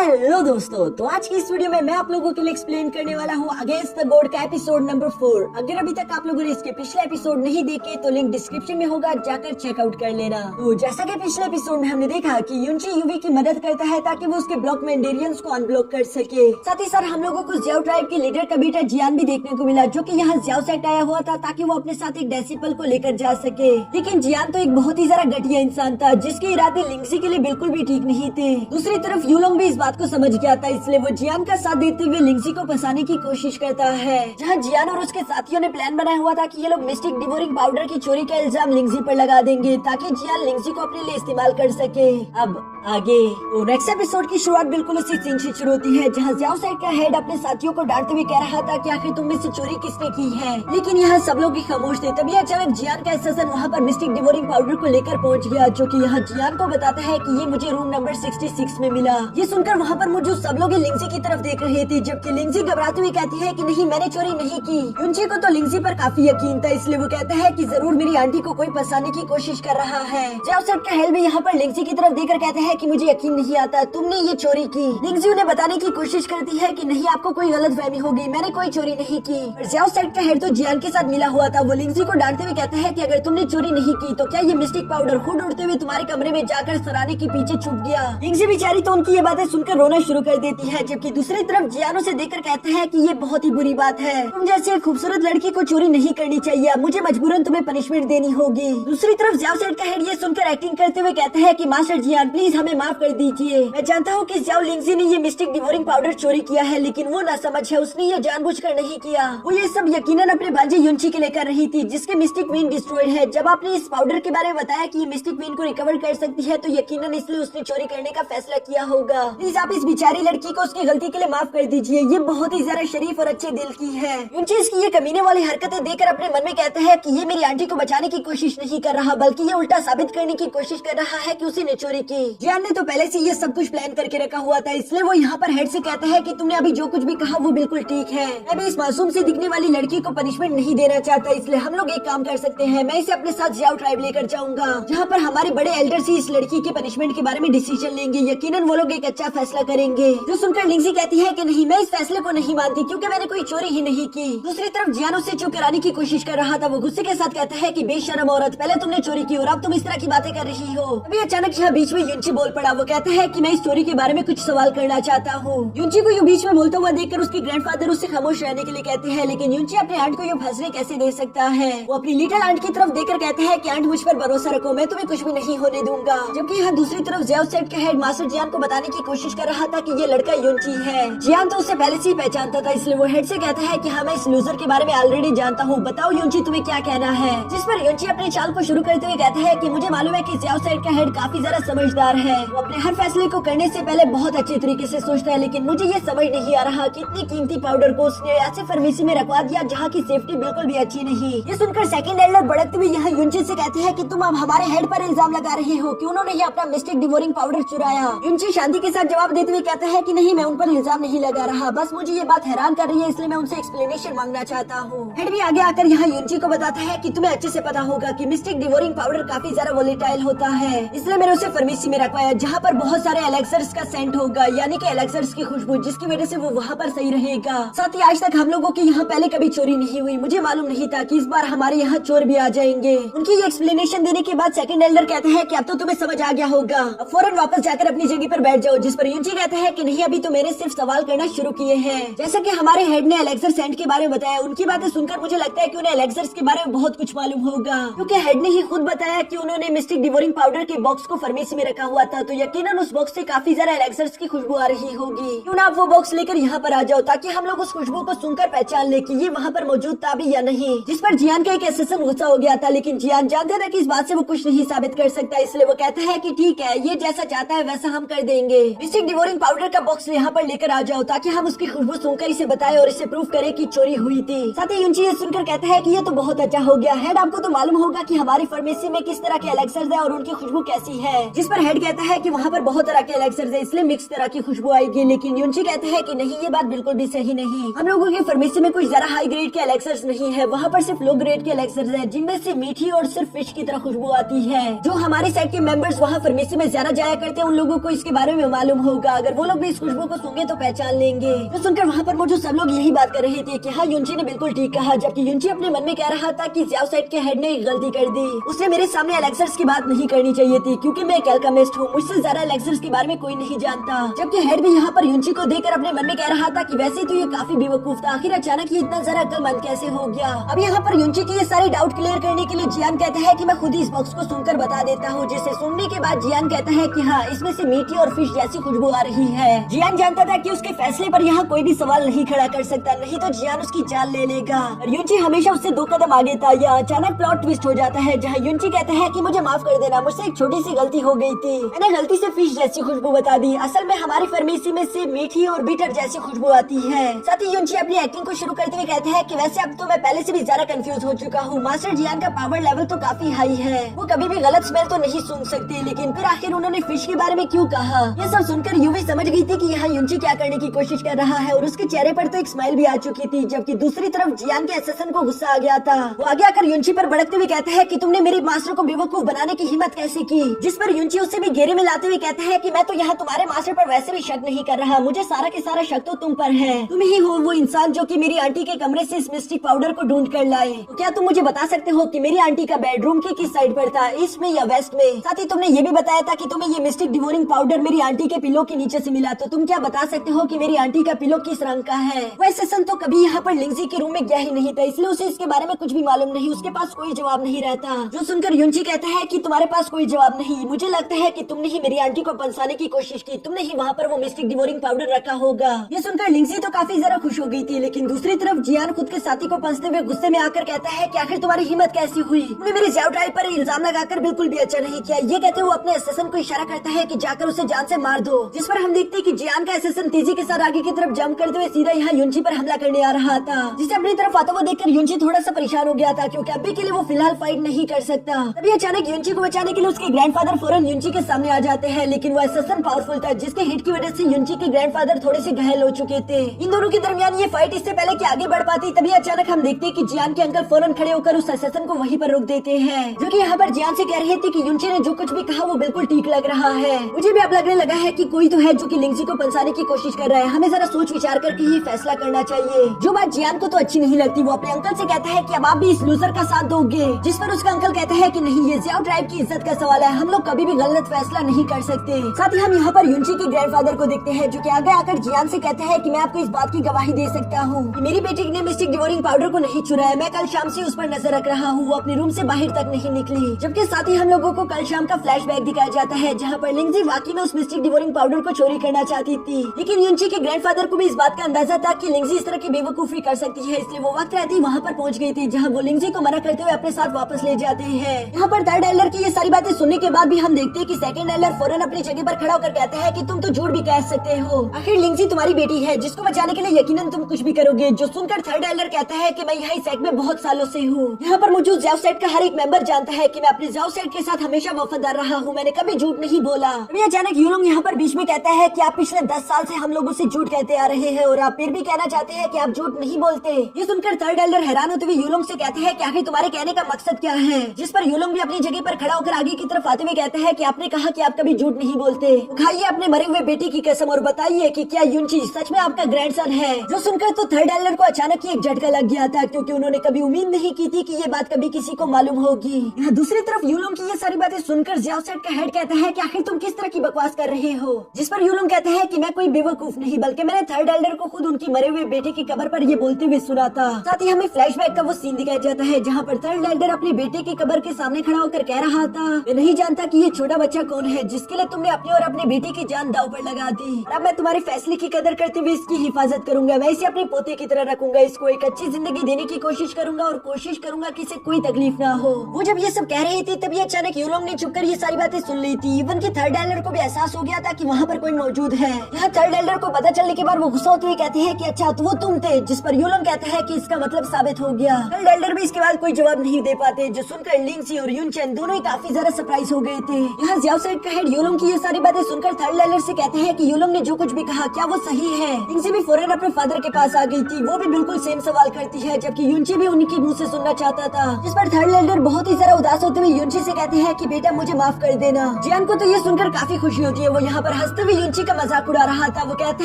Hello दोस्तों, तो आज की इस वीडियो में मैं आप लोगों के लिए एक्सप्लेन करने वाला हूँ अगेंस्ट द गॉड का एपिसोड नंबर 4। अगर अभी तक आप लोगों ने इसके पिछले एपिसोड नहीं देखे तो लिंक डिस्क्रिप्शन में होगा, जाकर चेकआउट कर लेना। तो जैसा कि पिछले एपिसोड में हमने देखा कि युनची यूवी की मदद करता है ताकि वो उसके ब्लॉक में एंडेरियंस को अनब्लॉक कर सके। साथ ही साथ हम लोगों को ज़्याओ ट्राइब के लीडर का बेटा जियान भी देखने को मिला, जो की यहाँ ज़्याओ सेट आया हुआ था ताकि वो अपने साथ एक डेसिपल को लेकर जा सके। लेकिन जियान तो एक बहुत ही ज्यादा घटिया इंसान था, जिसके इरादे लिंगजी के लिए बिल्कुल भी ठीक नहीं थे। दूसरी तरफ यूलोंग भी इस बात को समझ गया था, इसलिए वो जियान का साथ देते हुए लिंगजी को फंसाने की कोशिश करता है। जहाँ जियान और उसके साथियों ने प्लान बनाया हुआ था कि ये लोग मिस्टिक डिवोरिंग पाउडर की चोरी का इल्जाम लिंगजी पर लगा देंगे ताकि जियान लिंगजी को अपने लिए इस्तेमाल कर सके। अब आगे तो नेक्स्ट एपिसोड की शुरुआत बिल्कुल उसी सीन से शुरू होती है, जहाँ ज़्याओ साइड का हेड अपने साथियों को डांटते हुए कह रहा था कि आखिर तुम में से चोरी किसने की है। लेकिन यहाँ सब लोग ही खामोश थे। तभी अचानक जियान का एसेसन वहाँ पर मिस्टिक डिवोरिंग पाउडर को लेकर पहुँच गया, जो कि यहाँ जियान को बताता है कि ये मुझे रूम नंबर 66 में मिला। ये सुनकर वहाँ पर मौजूद सब लोग लिंगजी की तरफ देख रहे थे, जबकि लिंगजी घबराती हुई कहती है कि नहीं, मैंने चोरी नहीं की। युनची को तो लिंगजी पर काफी यकीन था, इसलिए वो कहता है कि जरूर मेरी आंटी को कोई फंसाने की कोशिश कर रहा है। ज़्याओ सेट का हेड भी यहाँ पर लिंगजी की तरफ देखकर कहता है कि मुझे यकीन नहीं आता तुमने ये चोरी की। लिंगजी उन्हें बताने की कोशिश करती है कि नहीं, आपको कोई गलतफहमी होगी, मैंने कोई चोरी नहीं की। और ज़्याओ सेट का हेड तो जियान के साथ मिला हुआ था। वो लिंगजी को डांटते हुए कहता है कि अगर तुमने चोरी नहीं की तो क्या ये मिस्टिक पाउडर खुद उड़ते हुए तुम्हारे कमरे में जाकर सराने के पीछे छुप गया। लिंगजी बेचारी तो उनकी ये बातें सुनकर रोना शुरू कर देती है, जबकि दूसरी तरफ जियान उसे देखकर कहता है कि ये बहुत ही बुरी बात है, तुम जैसी एक खूबसूरत लड़की को चोरी नहीं करनी चाहिए, मुझे मजबूरन तुम्हें पनिशमेंट देनी होगी। दूसरी तरफ ज़्याओ सेट का हेड ये सुनकर एक्टिंग करते हुए कहता है कि मास्टर जियान प्लीज हमें माफ कर दीजिए। मैं जानता हूँ कि ज़्याओ लिंगजी ने ये मिस्टिक डिवोरिंग पाउडर चोरी किया है, लेकिन वो ना समझ है, उसने ये जानबूझकर नहीं किया। वो ये सब यकीनन अपने भांजे युनची के लिए कर रही थी, जिसके मिस्टिक वेन डिस्ट्रॉयड है। जब आपने इस पाउडर के बारे में बताया कि ये मिस्टिक वेन को रिकवर कर सकती है, तो यकीनन इसलिए उसने चोरी करने का फैसला किया होगा। प्लीज आप इस बेचारी लड़की को उसकी गलती के लिए माफ कर दीजिए, ये बहुत ही ज्यादा शरीफ और अच्छे दिल की है। युनची इसकी ये कमीने वाली हरकतें देखकर अपने मन में कहता है कि ये मेरी आंटी को बचाने की कोशिश नहीं कर रहा, बल्कि ये उल्टा साबित करने की कोशिश कर रहा है कि उसी ने चोरी की। जियान ने तो पहले से ये सब कुछ प्लान करके रखा हुआ था, इसलिए वो यहाँ पर हेड से कहता है कि तुमने अभी जो कुछ भी कहा वो बिल्कुल ठीक है। मैं भी इस मासूम से दिखने वाली लड़की को पनिशमेंट नहीं देना चाहता, इसलिए हम लोग एक काम कर सकते हैं, मैं इसे अपने साथ ज़्याओ ट्राइब लेकर जाऊंगा, जहाँ पर हमारे बड़े एल्डर्स ही इस लड़की के पनिशमेंट के बारे में डिसीजन लेंगे। यकीनन वो लोग एक अच्छा फैसला करेंगे। जो सुनकर लिंगजी कहती है कि नहीं, मैं इस फैसले को नहीं मानती, क्योंकि मैंने कोई चोरी ही नहीं की। दूसरी तरफ जियान उससे चुप कराने की कोशिश कर रहा था। वो गुस्से के साथ कहता है कि बेशर्म औरत, पहले तुमने चोरी की और अब तुम इस तरह की बातें कर रही हो। अभी अचानक यहाँ बीच में युनची बोल पड़ा। वो कहता है कि मैं इस चोरी के बारे में कुछ सवाल करना चाहता हूँ। युनची को यूं बीच में बोलता हुआ देखकर उसके ग्रैंडफादर उससे खामोश रहने के लिए कहते हैं, लेकिन युनची अपने आंट को यूं फंसने कैसे दे सकता है। वो अपनी लिटिल आंट की तरफ देखकर कहता है कि आंट मुझ पर भरोसा रखो, मैं तुम्हें कुछ भी नहीं होने दूंगा। जबकि यहाँ दूसरी तरफ ज़्याओ सेट का हेड मास्टर जियान को बताने की कोशिश कर रहा था कि ये लड़का युनची है। जियान तो उससे पहले से ही पहचानता था, इसलिए वो हेड से कहता है कि हाँ, मैं इस लूजर के बारे में ऑलरेडी जानता हूँ, बताओ युनची तुम्हें क्या कहना है। जिस पर युनची अपनी चाल को शुरू करते हुए कहता है कि मुझे मालूम है कि ज़्याओ सेट का हेड काफी ज्यादा समझदार है। वो अपने हर फैसले को करने से पहले बहुत अच्छे तरीके से सोचता है, लेकिन मुझे ये समझ नहीं आ रहा कि इतनी कीमती पाउडर को उसने ऐसे फार्मेसी में रखवा दिया जहाँ की सेफ्टी बिल्कुल भी अच्छी नहीं। ये सुनकर सेकंड एल्डर भड़कते हुए यहाँ युनची से कहते हैं कि तुम अब हमारे हेड पर इल्जाम लगा रहे हो कि उन्होंने ये अपना मिस्टिक डिवोरिंग पाउडर चुराया। युनची शांति के साथ जवाब देते हुए कहता है कि नहीं, मैं उन पर इल्जाम नहीं लगा रहा, बस मुझे ये बात हैरान कर रही है, इसलिए मैं उनसे एक्सप्लेनेशन मांगना चाहता हूँ। हेड भी आगे आकर यहाँ युनची को बताता है कि तुम्हें अच्छे से पता होगा कि मिस्टिक डिवोरिंग पाउडर काफी ज्यादा वोलेटाइल होता है, इसलिए मैंने उसे फार्मेसी में रखवाया जहाँ पर बहुत सारे एलेक्सर्स का सेंट होगा, यानी कि एलेक्सर्स की खुशबू, जिसकी वजह से वो वहाँ पर सही रहेगा। साथ ही आज तक हम लोगों की यहाँ पहले कभी चोरी नहीं हुई, मुझे मालूम नहीं था कि इस बार हमारे यहाँ चोर भी आ जाएंगे। उनकी ये एक्सप्लेनेशन देने के बाद सेकंड एल्डर कहते हैं कि अब तो तुम्हें समझ आ गया होगा, अब फौरन वापस जाकर अपनी जगह पर बैठ जाओ। जिस पर युनची कहता है कि नहीं, अभी तो मैंने सिर्फ सवाल करना शुरू किए हैं। जैसा कि हमारे हेड ने एलेक्सर सेंट के बारे में बताया, उनकी बातें सुनकर मुझे लगता है कि उन्हें एलेक्सर्स के बारे में बहुत कुछ मालूम होगा, क्योंकि हेड ने ही खुद बताया कि उन्होंने मिस्टिक डिवोरिंग पाउडर के बॉक्स को फार्मेसी में रखा हुआ था, तो यकीनन उस बॉक्स से काफी ज्यादा एलेक्सर्स की खुशबू आ रही होगी। क्यों ना आप वो बॉक्स लेकर यहाँ पर आ जाओ, ताकि हम लोग उस खुशबू को सुनकर पहचान ले कि ये वहाँ पर मौजूद था भी या नहीं। जिस पर जियान का एक एसेसन गुस्सा हो गया था, लेकिन जियान जानता था कि इस बात से वो कुछ नहीं साबित कर सकता, इसलिए वो कहता है कि ठीक है, ये जैसा चाहता है वैसा हम कर देंगे। मिस्टिक डिवोरिंग पाउडर का बॉक्स यहाँ पर लेकर आ जाओ, ताकि हम उसकी खुशबू सुनकर इसे बताए और इसे प्रूफ करे कि चोरी हुई थी। साथ ही युनची ये सुनकर कहता है कि ये तो बहुत अच्छा हो गया। हेड, आपको तो मालूम होगा कि हमारी फार्मेसी में किस तरह के एलेक्सर्स है और उनकी खुशबू कैसी है। जिस पर हेड कहता कहता है कि वहाँ पर बहुत तरह के एलेक्सर्स है, इसलिए मिक्स तरह की खुशबू आएगी, लेकिन युनची कहता है कि नहीं, ये बात बिल्कुल भी सही नहीं। हम लोगों की फार्मेसी में कुछ जरा हाई ग्रेड के एलेक्सर्स नहीं है, वहाँ पर सिर्फ लो ग्रेड के एलेक्सर्स है, जिनमें से मीठी और सिर्फ फिश की तरह खुशबू आती है। जो हमारे साइड के मेंबर्स वहाँ फार्मेसी में ज्यादा जाया करते हैं, उन लोगों को इसके बारे में मालूम होगा। अगर वो लोग भी इस खुशबू को सूंघे तो पहचान लेंगे। तो सुनकर वहाँ पर मौजूद सब लोग यही बात कर रहे थे कि हाँ, युनची ने बिल्कुल ठीक कहा, जबकि युनची अपने मन में कह रहा था कि ज़ियाओ साइड के हेड ने एक गलती कर दी। उसने मेरे सामने एलेक्सर्स की बात नहीं करनी चाहिए थी, क्योंकि मैं एक अल्केमिस्ट हूँ, मुझसे ज्यादा एलेक्सर्स के बारे में कोई नहीं जानता। जबकि हेड भी यहाँ पर युनची को देखकर अपने मन में कह रहा था कि वैसे तो ये काफी बेवकूफ था, आखिर अचानक ये इतना जरा अक्लमंद कैसे हो गया। अब यहाँ पर युनची की ये सारे डाउट क्लियर करने के लिए जियान कहता है कि मैं खुद ही इस बॉक्स को सुनकर बता देता हूँ, जिसे सुनने के बाद जियान कहता है कि हाँ, इसमें से मीठी और फिश जैसी खुशबू आ रही है। जियान जानता था कि उसके फैसले पर यहाँ कोई भी सवाल नहीं खड़ा कर सकता, नहीं तो जियान उसकी जान ले लेगा। और युनची हमेशा उससे 2 कदम आगे था। यह अचानक प्लॉट ट्विस्ट हो जाता है, जहाँ युनची कहता है कि मुझे माफ कर देना, मुझसे एक छोटी सी गलती हो गई थी, मैंने गलती से फिश जैसी खुशबू बता दी। असल में हमारी फार्मेसी में से मीठी और बीटर जैसी खुशबू आती है। साथ ही युनची अपनी एक्टिंग को शुरू करते हुए कहते हैं कि वैसे अब तो मैं पहले से भी ज्यादा कंफ्यूज हो चुका हूँ। मास्टर जियान का पावर लेवल तो काफी हाई है, वो कभी भी गलत स्मेल तो नहीं सुन सकते, लेकिन फिर आखिर उन्होंने फिश के बारे में क्यों कहा? ये सब सुनकर यूवी समझ गई थी कि यहाँ युनची क्या करने की कोशिश कर रहा है, और उसके चेहरे पर तो एक स्माइल भी आ चुकी थी। जबकि दूसरी तरफ जियान के असिस्टेंट को गुस्सा आ गया था। वो आगे आकर युनची पर भड़कते हुए कहता है कि तुमने मेरे मास्टर को बेवकूफ बनाने की हिम्मत कैसे की? जिस पर युनची उससे भी घेरे में लाते हुए कहता है कि मैं तो यहाँ तुम्हारे मास्टर पर वैसे भी शक नहीं कर रहा, मुझे सारा के सारा शक तो तुम पर है। तुम ही हो वो इंसान जो कि मेरी आंटी के कमरे से इस मिस्टिक पाउडर को ढूंढ कर लाए। तो क्या तुम मुझे बता सकते हो कि मेरी आंटी का बेडरूम की किस साइड पर था, ईस्ट में या वेस्ट में? साथ ही तुमने ये भी बताया था कि तुम्हें ये मिस्टिक डिवोरिंग पाउडर मेरी आंटी के पिलो के नीचे से मिला, तो तुम क्या बता सकते हो कि मेरी आंटी का पिलो किस रंग का है? वह सेशन तो कभी यहाँ पर लिंगजी के रूम में गया ही नहीं था, इसलिए उसे इसके बारे में कुछ भी मालूम नहीं, उसके पास कोई जवाब नहीं रहता। जो सुनकर युनची कहता है कि तुम्हारे पास कोई जवाब नहीं, मुझे लगता है कि तुमने ही मेरी आंटी को फंसाने की कोशिश की, तुमने ही वहाँ पर वो मिस्टिक डिवोरिंग पाउडर रखा होगा। ये सुनकर लिंगजी तो काफी ज्यादा खुश हो गई थी, लेकिन दूसरी तरफ जियान खुद के साथी को फंसते हुए गुस्से में आकर कहता है कि आखिर तुम्हारी हिम्मत कैसी हुई? तुमने मेरे ज़ियाओ ट्राइब पर इल्जाम लगाकर बिल्कुल भी अच्छा नहीं किया। ये कहते हुए अपने असिस्टेंट को इशारा करता है कि जाकर उसे जान से मार दो, जिस पर हम देखते हैं कि जियान का असिस्टेंट तेजी के साथ आगे की तरफ जंप करते हुए सीधा यहाँ युनची पर हमला करने आ रहा था, जिसे अपनी तरफ आता हुआ देखकर युनची थोड़ा सा परेशान हो गया था, क्योंकि अभी के लिए वो फिलहाल फाइट नहीं कर सकता। तभी अचानक युनची को बचाने के लिए उसके ग्रैंडफादर फौरन युनची के सामने आ जाते हैं, लेकिन वो असिस्टेंट पावरफुल था, जिसके हिट की वजह से युनची के ग्रैंडफादर थोड़े से घायल हो चुके थे। इन दोनों के दरमियान ये फाइट इससे पहले कि आगे बढ़ पाती, तभी अचानक हम देखते हैं कि जियान के अंकल फौरन खड़े होकर उस असिस्टेंट को वहीं पर रोक देते हैं, जो कि यहाँ पर जियान से कह रहे थे कि युनची ने जो कुछ भी कहा वो बिल्कुल ठीक लग रहा है। मुझे भी अब लगने लगा है कि कोई तो है जो कि लिंगजी को फंसाने की कोशिश कर रहा है, हमें जरा सोच विचार करके ही फैसला करना चाहिए। जो बात जियान को तो अच्छी नहीं लगती, वो अपने अंकल से कहता है कि अब आप भी इस लूजर का साथ दोगे, जिस पर उसका अंकल कहता है कि नहीं, ये ज़ियाओ ट्राइब की इज्जत का सवाल है, हम लोग कभी भी गलत फैसला नहीं कर सकते। साथ ही हम यहाँ पर युनची के ग्रैंडफादर को देखते हैं, जो कि आगे आकर जियान से कहते हैं कि मैं आपको इस बात की गवाही दे सकता हूँ कि मेरी बेटी ने मिस्टिक डिवोरिंग पाउडर को नहीं चुराया, मैं कल शाम से उस पर नजर रख रहा हूँ, वो अपने रूम से बाहर तक नहीं निकली। जबकि साथ ही हम लोगों को कल शाम का फ्लैशबैक दिखाया जाता है, जहाँ पर लिंगजी वाकई में उस मिस्टिक डिवोरिंग पाउडर को चोरी करना चाहती थी, लेकिन युनची के ग्रैंडफादर को भी इस बात का अंदाजा था कि लिंगजी इस तरह की बेवकूफी कर सकती है, इसलिए वो वक्त रहती वहाँ पर पहुँच गई थी, जहाँ वो लिंगजी को मना करते हुए अपने साथ वापस ले जाते हैं। यहाँ पर थर्ड एल्डर की ये सारी बातें सुनने के बाद भी हम देखते हैं कि सेकंड एल्डर फौरन अपनी जगह पर खड़ा होकर कहता है कि तुम तो झूठ भी कह सकते हो, आखिर लिंगजी तुम्हारी बेटी है, जिसको बचाने के लिए यकीनन तुम कुछ भी करोगे। जो सुनकर थर्ड एल्डर कहता है कि मैं यहाँ इस सेट में बहुत सालों से हूँ, यहाँ पर मौजूद ज़ियाओ सेट का हर एक मेंबर जानता है कि मैं अपने ज़ियाओ सेट के साथ हमेशा वफादार रहा हूँ, मैंने कभी झूठ नहीं बोला। अभी अचानक यूलोंग यहाँ पर बीच में कहता है कि आप पिछले 10 साल से हम लोगों से झूठ कहते आ रहे हैं, और आप फिर भी कहना चाहते हैं कि आप झूठ नहीं बोलते। ये सुनकर थर्ड एल्डर हैरान होते हुए यूलोंग से कहते हैं कि आखिर तुम्हारे कहने का मकसद क्या है, जिस पर यूलोंग भी अपनी जगह पर खड़ा होकर आगे की तरफ आते हुए कहते हैं कि आपने कहा कि आप कभी झूठ नहीं बोलते, खाइए अपने मरे हुए बेटी की कसम और बताइए कि क्या युनची सच में आपका ग्रैंडसन है। जो सुनकर तो थर्ड एल्डर को अचानक ही एक झटका लग गया था, क्योंकि उन्होंने कभी उम्मीद नहीं की थी कि ये बात कभी किसी को मालूम होगी। यहाँ दूसरी तरफ यूलोंग की ये सारी बातें सुनकर ज़ियाओ सेट का हेड कहता है कि आखिर तुम किस तरह की बकवास कर रहे हो, जिस पर यूलोंग कहता है कि मैं कोई बेवकूफ नहीं, बल्कि मैंने थर्ड एल्डर को खुद उनकी मरे हुए बेटे की कब्र पर ये बोलते हुए सुना था। साथ ही हमें फ्लैशबैक का वो सीन दिखाया जाता है, जहाँ पर थर्ड एल्डर अपने बेटे की कब्र के सामने खड़ा होकर कह रहा था, मैं नहीं जानता कि ये छोटा बच्चा कौन है जिसके लिए तुमने अपने और अपने बेटे की जान दांव पर लगा दी। अब मैं तुम्हारे फैसले की कदर करते हुए इसकी हिफाजत करूंगा, मैं इसे अपने पोते की तरह रखूंगा, इसको एक अच्छी जिंदगी देने की कोशिश करूंगा और कोशिश करूंगा कि इसे कोई तकलीफ ना हो। वो जब ये सब कह रही थी तभी अचानक यूलोंग ने चुपकर ये सारी बातें सुन ली थी। इवन की थर्ड एल्डर को भी एहसास हो गया था कि वहाँ पर कोई मौजूद है। यहाँ थर्ड एल्डर को पता चलने के बाद वो गुस्सा होते हुए कहते हैं कि अच्छा तो वो तुम थे, जिस पर यूलोंग कहता है कि इसका मतलब साबित हो गया। थर्ड एल्डर भी इसके बाद कोई जवाब नहीं दे पाते, जो सुनकर लिंगजी और युनचेन दोनों ही काफी ज्यादा सरप्राइज हो गए थे। यहाँ ज़ियाओ साइड का हेड यूलोंग की ये सारी बातें सुनकर थर्ड लेयर से कहते हैं कि यूलोंग ने जो कुछ भी कहा क्या वो सही है। टिंगजी भी फौरन अपने फादर के पास आ गई थी, वो भी बिल्कुल सेम सवाल करती है, जबकि युनची भी उन्हीं के मुंह से सुनना चाहता था। जिस पर थर्ड लेयर बहुत ही ज्यादा उदास होते हुए युनची से कहते हैं कि बेटा मुझे माफ कर देना। जियान को तो ये सुनकर काफी खुशी होती है, वो यहाँ पर हंसते हुए युनची का मजाक उड़ा रहा था। वो कहते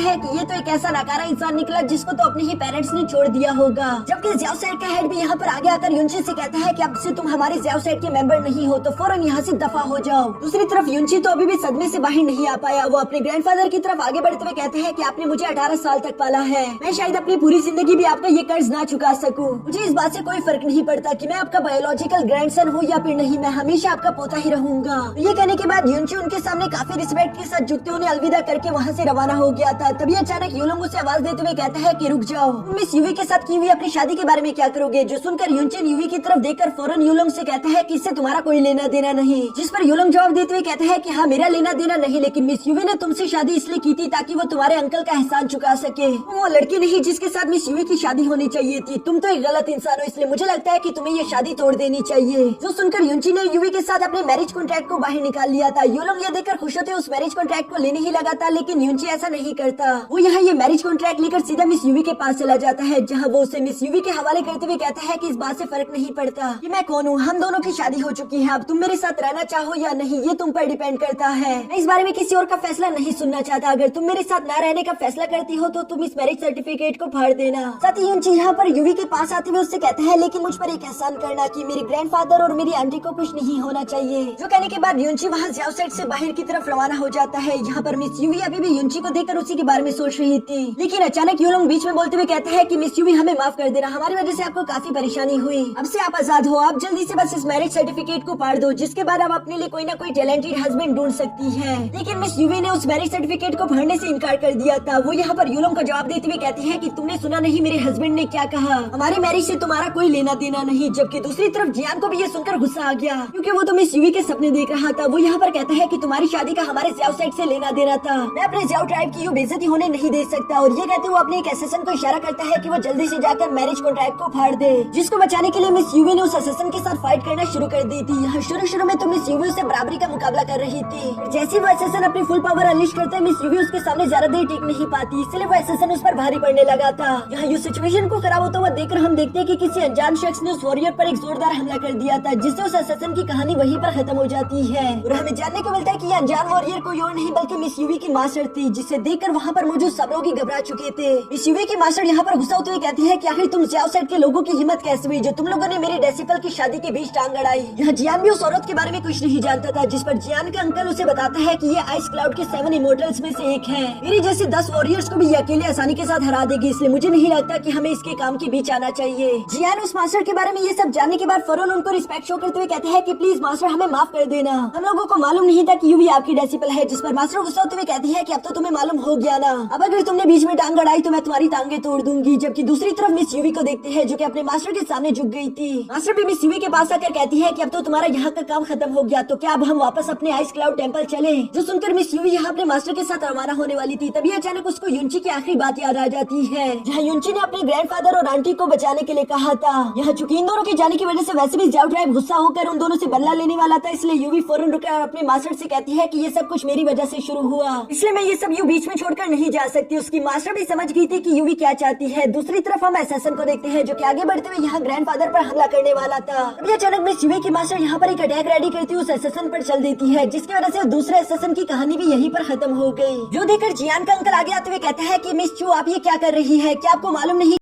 हैं कि ये तो एक ऐसा नकारा इंसान निकला जिसको तो अपने ही पेरेंट्स ने छोड़ दिया होगा। जबकि ज़्याओ साइड का हेड भी यहाँ पर आगे आकर युनची से कहता है कि अब से तुम हमारे ज़्याओ साइड के मेंबर नहीं हो, तो फौरन यहाँ से दफा हो जाओ। दूसरी तरफ युनची तो अभी भी सदमे से बाहर नहीं आ पाया। वो अपने ग्रैंडफादर की तरफ आगे बढ़ते हुए कहते हैं कि आपने मुझे 18 साल तक पाला है, मैं शायद अपनी पूरी जिंदगी भी आपका ये कर्ज ना चुका सकूं। मुझे इस बात से कोई फर्क नहीं पड़ता कि मैं आपका बायोलॉजिकल ग्रैंडसन हूँ या फिर नहीं, मैं हमेशा आपका पोता ही रहूंगा। ये कहने के बाद युनची उनके सामने काफी रिस्पेक्ट के साथ झुकते उन्हें अलविदा करके वहाँ से रवाना हो गया था। तभी अचानक यूलोंग उसे आवाज देते हुए कहता है कि रुक जाओ, तुम मिस यूवी के साथ की हुई अपनी शादी के बारे में क्या करोगे। जो सुनकर युनची यूवी की तरफ देखकर फौरन यूलोंग से कहता है कि इससे तुम्हारा कोई लेना देना नहीं। जिस पर यूलोंग जवाब देते हुए कहता है कि हाँ मेरा लेना देना नहीं, लेकिन मिस यूवी ने तुमसे शादी इसलिए की थी ताकि वो तुम्हारे अंकल का एहसान चुका सके। वो लड़की नहीं जिसके साथ मिस यूवी की शादी होनी चाहिए थी। तुम तो एक गलत इंसान हो, इसलिए मुझे लगता है कि तुम्हें ये शादी तोड़ देनी चाहिए। जो सुनकर युनची ने यूवी के साथ अपने मैरिज कॉन्ट्रैक्ट को बाहर निकाल लिया था। यूलोंग ये देखकर खुश होते उस मैरिज कॉन्ट्रैक्ट को लेने ही लगा था, लेकिन युनची ऐसा नहीं करता। वो यहाँ ये मैरिज कॉन्ट्रैक्ट लेकर सीधा मिस यूवी के पास चला जाता है, जहाँ वो उसे मिस यूवी के हवाले करते हुए कहता है कि इस बात से फर्क नहीं पड़ता कि मैं कौन हूँ, हम दोनों की शादी हो चुकी है, अब तुम मेरे साथ रहना चाहो या नहीं ये तुम पर डिपेंड करता है। मैं इस बारे में किसी और का फैसला नहीं सुनना चाहता। अगर तुम मेरे साथ न रहने का फैसला करती हो तो तुम इस मैरिज सर्टिफिकेट को फाड़ देना। साथ ही युनची यहाँ पर यूवी के पास आते हुए उससे कहता है लेकिन मुझ पर एक एहसान करना कि मेरे ग्रैंडफादर और मेरी आंटी को कुछ नहीं होना चाहिए। जो कहने के बाद युनची वहाँ ज़्याओ साइड से बाहर की तरफ रवाना हो जाता है। यहाँ पर मिस यूवी अभी भी युनची को देखकर उसी के बारे में सोच रही थी, लेकिन अचानक यूलोंग बीच में बोलते हुए कहता है कि मिस यूवी हमें माफ कर देना, हमारी वजह से आपको काफी परेशानी हुई, अब से आप आजाद हो, आप जल्दी से बस इस मैरिज सर्टिफिकेट को फाड़ दो, जिसके बाद आप अपने लिए कोई ना कोई टैलेंटेड हस्बैंड ढूंढ सकती है। लेकिन मिस यूवी ने उस मैरिज सर्टिफिकेट को फाड़ने से इनकार कर दिया था। वो यहाँ पर यूलोंग का जवाब देते हुए कहती है कि तुमने सुना नहीं मेरे हस्बैंड ने क्या कहा, हमारी मैरिज से तुम्हारा कोई लेना देना नहीं। जबकि दूसरी तरफ जियान को भी ये सुनकर गुस्सा आ गया, क्योंकि वो तो मिस यूवी के सपने देख रहा था। वो यहाँ पर कहता है कि तुम्हारी शादी का हमारे ज़्याओ साइड से लेना देना था, मैं अपने ज़्याओ ट्राइब की बेइज्जती होने नहीं दे सकता। और ये कहते हुए अपने एक असिस्टेंट को इशारा करता है कि वो जल्दी से जाकर मैरिज कॉन्ट्रैक्ट को फाड़ दे, जिसको बचाने के लिए मिस यूवी ने उस असिस्टेंट के साथ फाइट करना शुरू कर दी थी। यहाँ शुरू में तो मिस यूवी उससे बराबरी का मुकाबला कर रही थी, जैसे वो असिस्टेंट अपनी फुल पावर अनलिश करते मिस यूवी उसके सामने ज्यादा देर टिक नहीं पाती, इसलिए वो असिस्टेंट उस पर भारी पड़ने लगा था। यहाँ ये सिचुएशन को खराब होता हुआ देखकर हम देखते हैं कि किसी अनजान शख्स ने उस वॉरियर पर एक जोरदार हमला कर दिया था, जिससे उस असिस्टेंट की कहानी वहीं पर खत्म हो जाती है। और हमें जानने को मिलता है कि ये अनजान वॉरियर कोई और नहीं बल्कि मिस यूवी की मास्टर थी, जिसे देखकर वहाँ पर मौजूद सब लोग ही घबरा चुके थे। मिस यूवी की मास्टर यहाँ पर गुस्सा होते हुए कहती है कि आखिर तुम ज़्याओ साइड के लोगों की हिम्मत कैसे हुई जो तुम लोगों ने मेरे डेसिपल की शादी के बीच टांग अड़ाई। यहाँ जियान भी उस औरत के बारे में कुछ नहीं जानता था, जिस पर जियान का अंकल उसे बताता है कि ये आइस क्लाउड के 7 इमोर्टल्स में से एक है, मेरी जैसे 10 वॉरियर्स को भी ये अकेले आसानी के साथ हरा देगी, इसलिए मुझे नहीं लगता कि हमें इसके काम के बीच आना चाहिए। जियान उस मास्टर के बारे में ये सब जानने के बाद फौरन उनको रिस्पेक्ट शो करते हुए कहते हैं कि प्लीज मास्टर हमें माफ कर देना, हम लोगों को मालूम नहीं था कि यूवी आपकी डेसिपल है। जिस पर मास्टर गुस्सा होते हुए कहती है कि अब तो तुम्हें मालूम हो गया ना, अब अगर तुमने बीच में टांग अड़ाई तो मैं तुम्हारी टांगे तोड़ दूंगी। जबकि दूसरी तरफ मिस यूवी को देखते हैं जो कि अपने मास्टर के सामने झुक गई थी। मास्टर भी मिस यूवी के पास आकर कहती है कि अब तो तुम्हारा यहाँ का काम खत्म हो गया, तो क्या अब हम वापस अपने आइस क्लाउड टेम्पल चले। जो सुनकर मिस यूवी यहाँ अपने मास्टर के साथ रवाना होने वाली थी, तभी अचानक उसको युनची की आखिरी बात याद आ जाती है, जहाँ युनची ने अपने ग्रैंडफादर और आंटी को बचाने के लिए कहा था। यहाँ चूंकि इन दोनों के जाने की वजह से वैसे भी ज़्याओ ट्राइब गुस्सा होकर उन दोनों से बदला लेने वाला था, इसलिए यूवी फौरन रुकर अपने मास्टर से कहती है कि ये सब कुछ मेरी वजह से शुरू हुआ, इसलिए मैं ये सब यूं बीच में छोड़कर नहीं जा सकती। उसकी मास्टर भी समझ गई थी कि यूवी क्या चाहती है। दूसरी तरफ हम असैसिन को देखते हैं जो कि आगे बढ़ते हुए यहाँ ग्रैंडफादर पर हमला करने वाला था। अभी अचानक मिस यूवी की मास्टर यहाँ पर एक अटैक रेडी करती हुई उस असैसिन पर चल देती है, जिसकी वजह से दूसरे असैसिन की कहानी भी यहीं पर खत्म हो गई। जो देखकर जियान का अंकल आगे आते हुए कहता है कि मिस चू आप ये क्या कर रही है, क्या आपको मालूम नहीं